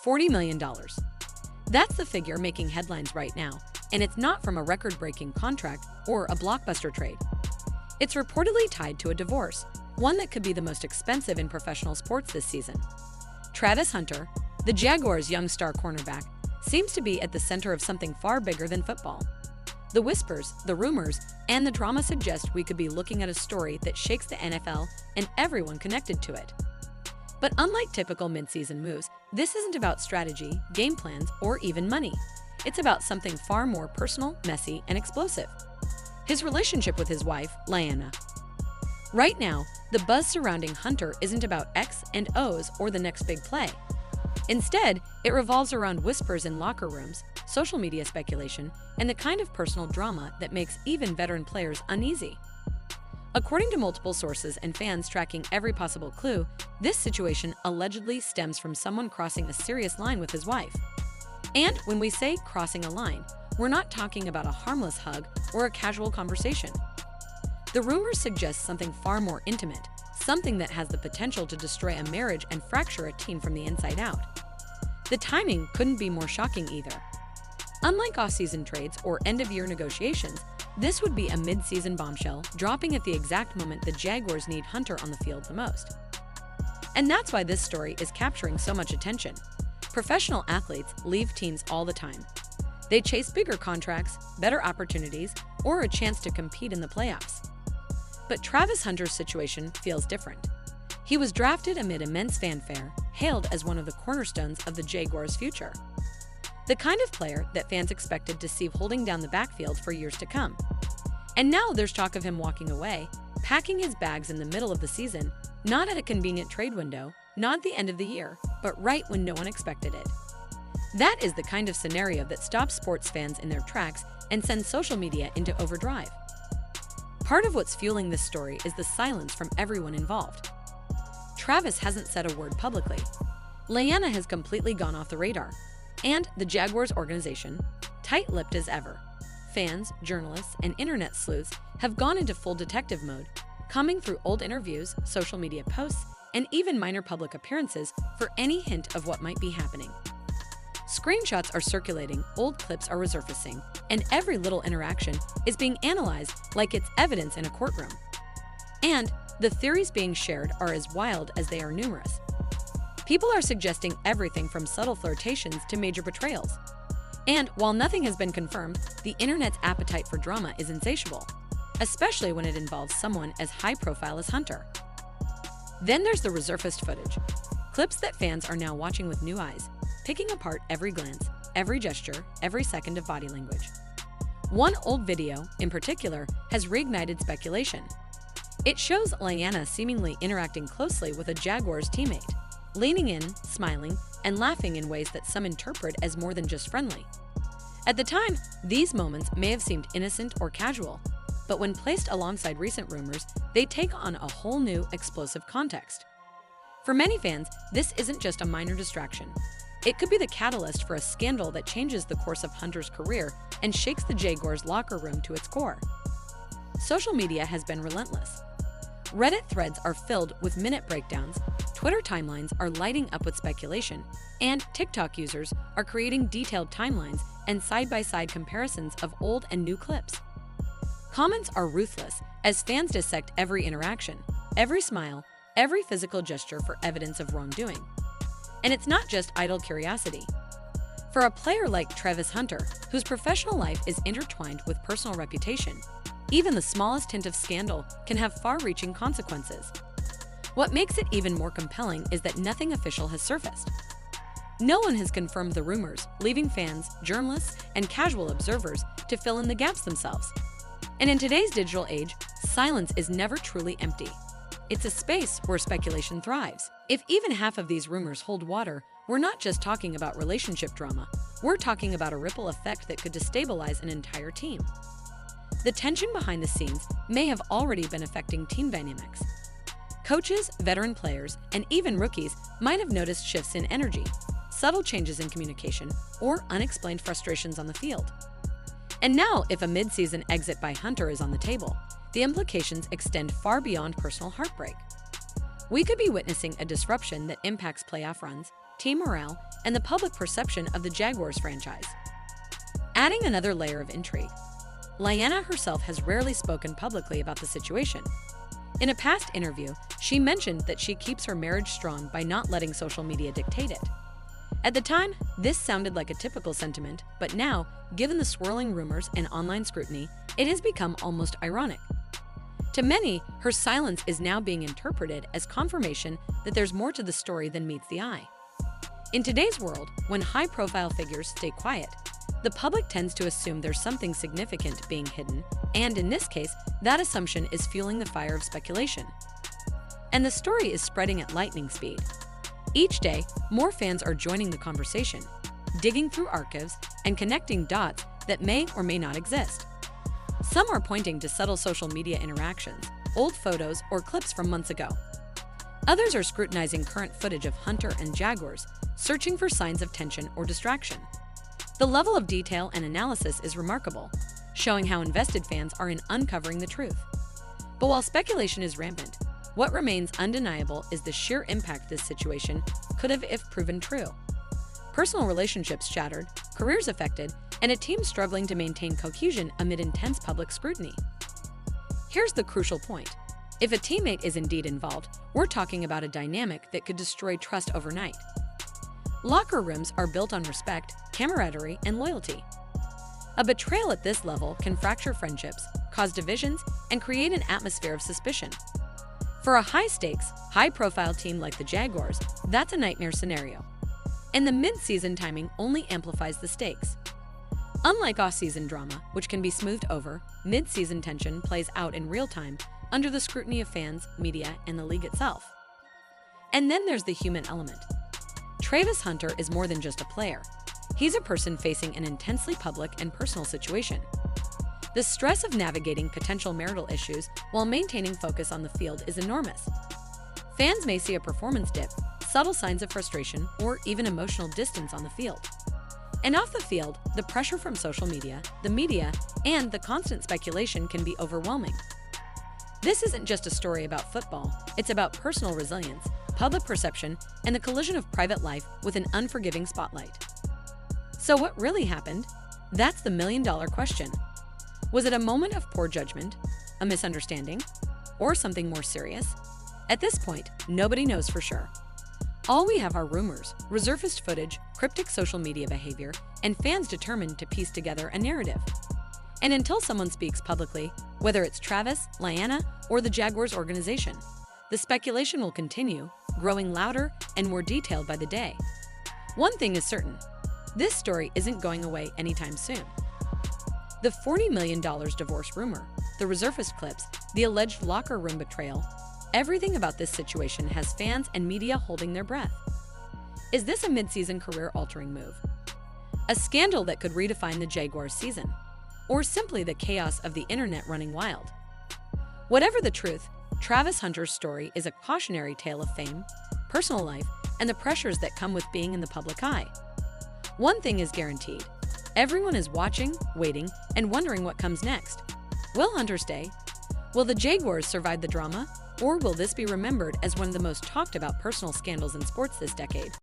$40 million. That's the figure making headlines right now, and it's not from a record-breaking contract or a blockbuster trade. It's reportedly tied to a divorce, one that could be the most expensive in professional sports this season. Travis Hunter, the Jaguars' young star cornerback, seems to be at the center of something far bigger than football. The whispers, the rumors, and the drama suggest we could be looking at a story that shakes the NFL and everyone connected to it. But unlike typical mid-season moves, this isn't about strategy, game plans, or even money. It's about something far more personal, messy, and explosive. His relationship with his wife, Lyanna. Right now, the buzz surrounding Hunter isn't about X and O's or the next big play. Instead, it revolves around whispers in locker rooms, social media speculation, and the kind of personal drama that makes even veteran players uneasy. According to multiple sources and fans tracking every possible clue, this situation allegedly stems from someone crossing a serious line with his wife. And when we say crossing a line, we're not talking about a harmless hug or a casual conversation. The rumors suggest something far more intimate, something that has the potential to destroy a marriage and fracture a team from the inside out. The timing couldn't be more shocking either. Unlike off-season trades or end-of-year negotiations, this would be a mid-season bombshell dropping at the exact moment the Jaguars need Hunter on the field the most. And that's why this story is capturing so much attention. Professional athletes leave teams all the time. They chase bigger contracts, better opportunities, or a chance to compete in the playoffs. But Travis Hunter's situation feels different. He was drafted amid immense fanfare, hailed as one of the cornerstones of the Jaguars' future. The kind of player that fans expected to see holding down the backfield for years to come. And now there's talk of him walking away, packing his bags in the middle of the season, not at a convenient trade window, not at the end of the year, but right when no one expected it. That is the kind of scenario that stops sports fans in their tracks and sends social media into overdrive. Part of what's fueling this story is the silence from everyone involved. Travis hasn't said a word publicly. Lyanna has completely gone off the radar. And the Jaguars organization, tight-lipped as ever. Fans, journalists, and internet sleuths have gone into full detective mode, combing through old interviews, social media posts, and even minor public appearances for any hint of what might be happening. Screenshots are circulating, old clips are resurfacing, and every little interaction is being analyzed like it's evidence in a courtroom. And the theories being shared are as wild as they are numerous. People are suggesting everything from subtle flirtations to major betrayals. And while nothing has been confirmed, the internet's appetite for drama is insatiable, especially when it involves someone as high-profile as Hunter. Then there's the resurfaced footage, clips that fans are now watching with new eyes, picking apart every glance, every gesture, every second of body language. One old video, in particular, has reignited speculation. It shows Lyanna seemingly interacting closely with a Jaguars teammate, leaning in, smiling, and laughing in ways that some interpret as more than just friendly. At the time, these moments may have seemed innocent or casual, but when placed alongside recent rumors, they take on a whole new, explosive context. For many fans, this isn't just a minor distraction. It could be the catalyst for a scandal that changes the course of Hunter's career and shakes the Jaguars' locker room to its core. Social media has been relentless. Reddit threads are filled with minute breakdowns, Twitter timelines are lighting up with speculation, and TikTok users are creating detailed timelines and side-by-side comparisons of old and new clips. Comments are ruthless as fans dissect every interaction, every smile, every physical gesture for evidence of wrongdoing. And it's not just idle curiosity. For a player like Travis Hunter, whose professional life is intertwined with personal reputation, even the smallest hint of scandal can have far-reaching consequences. What makes it even more compelling is that nothing official has surfaced. No one has confirmed the rumors, leaving fans, journalists, and casual observers to fill in the gaps themselves. And in today's digital age, silence is never truly empty. It's a space where speculation thrives. If even half of these rumors hold water, we're not just talking about relationship drama, we're talking about a ripple effect that could destabilize an entire team. The tension behind the scenes may have already been affecting team dynamics. Coaches, veteran players, and even rookies might have noticed shifts in energy, subtle changes in communication, or unexplained frustrations on the field. And now, if a mid-season exit by Hunter is on the table, the implications extend far beyond personal heartbreak. We could be witnessing a disruption that impacts playoff runs, team morale, and the public perception of the Jaguars franchise. Adding another layer of intrigue, Lyanna herself has rarely spoken publicly about the situation. In a past interview, she mentioned that she keeps her marriage strong by not letting social media dictate it. At the time, this sounded like a typical sentiment, but now, given the swirling rumors and online scrutiny, it has become almost ironic. To many, her silence is now being interpreted as confirmation that there's more to the story than meets the eye. In today's world, when high-profile figures stay quiet, the public tends to assume there's something significant being hidden, and in this case, that assumption is fueling the fire of speculation. And the story is spreading at lightning speed. Each day, more fans are joining the conversation, digging through archives and connecting dots that may or may not exist. Some are pointing to subtle social media interactions, old photos, or clips from months ago. Others are scrutinizing current footage of Hunter and Jaguars, searching for signs of tension or distraction. The level of detail and analysis is remarkable, showing how invested fans are in uncovering the truth. But while speculation is rampant, what remains undeniable is the sheer impact this situation could have if proven true. Personal relationships shattered, careers affected, and a team struggling to maintain cohesion amid intense public scrutiny. Here's the crucial point. If a teammate is indeed involved, we're talking about a dynamic that could destroy trust overnight. Locker rooms are built on respect, camaraderie, and loyalty. A betrayal at this level can fracture friendships, cause divisions, and create an atmosphere of suspicion. For a high-stakes, high-profile team like the Jaguars, that's a nightmare scenario. And the mid-season timing only amplifies the stakes. Unlike off-season drama, which can be smoothed over, mid-season tension plays out in real time under the scrutiny of fans, media, and the league itself. And then there's the human element. Travis Hunter is more than just a player. He's a person facing an intensely public and personal situation. The stress of navigating potential marital issues while maintaining focus on the field is enormous. Fans may see a performance dip, subtle signs of frustration, or even emotional distance on the field. And off the field, the pressure from social media, the media, and the constant speculation can be overwhelming. This isn't just a story about football, it's about personal resilience, public perception, and the collision of private life with an unforgiving spotlight. So what really happened? That's the million-dollar question. Was it a moment of poor judgment, a misunderstanding, or something more serious? At this point, nobody knows for sure. All we have are rumors, resurfaced footage, cryptic social media behavior, and fans determined to piece together a narrative. And until someone speaks publicly, whether it's Travis, Lyanna, or the Jaguars organization, the speculation will continue, growing louder and more detailed by the day. One thing is certain, this story isn't going away anytime soon. The $40 million divorce rumor, the resurfaced clips, the alleged locker room betrayal, everything about this situation has fans and media holding their breath. Is this a mid-season career-altering move? A scandal that could redefine the Jaguars season? Or simply the chaos of the internet running wild? Whatever the truth, Travis Hunter's story is a cautionary tale of fame, personal life, and the pressures that come with being in the public eye. One thing is guaranteed. Everyone is watching, waiting, and wondering what comes next. Will Hunter stay? Will the Jaguars survive the drama? Or will this be remembered as one of the most talked about personal scandals in sports this decade?